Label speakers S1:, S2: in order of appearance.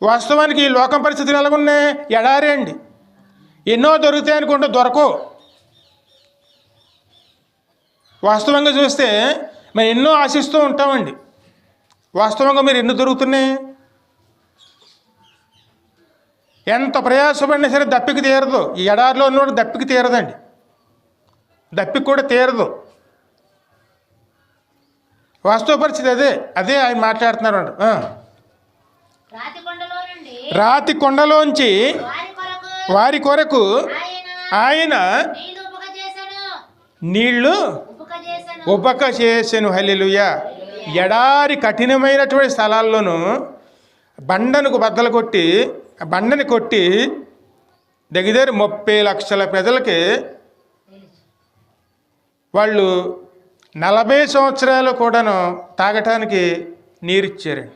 S1: వాస్తవానికి ఈ లోకం పరిస్థితులు ఎలాగున్నాయి? ఎడారి అండి. ఎన్నో దొరుకుతాయి అనుకుంటే దొరకవు. వాస్తవంగా చూస్తే మేము ఎన్నో ఆశిస్తూ ఉంటామండి. వాస్తవంగా మీరు ఎన్ని దొరుకుతున్నాయి? ఎంత ప్రయాసపడినా సరే దప్పికి తీరదు. ఈ ఎడారిలో ఉన్నవాడు దప్పికి తీరదండి. దప్పికి కూడా తీరదు. వాస్తవ పరిస్థితి అదే ఆయన మాట్లాడుతున్నారు. రాతి కొండలోంచి వారి కొరకు ఆయన నీళ్లు ఉపక చేసెను. హల్లెలూయా. ఎడారి కఠినమైనటువంటి స్థలాల్లోనూ బండను బద్దలు కొట్టి బండని కొట్టి దగ్గర 30 లక్షల ప్రజలకి వాళ్ళు 40 సంవత్సరాలు కూడాను తాగటానికి నీరిచ్చారండి.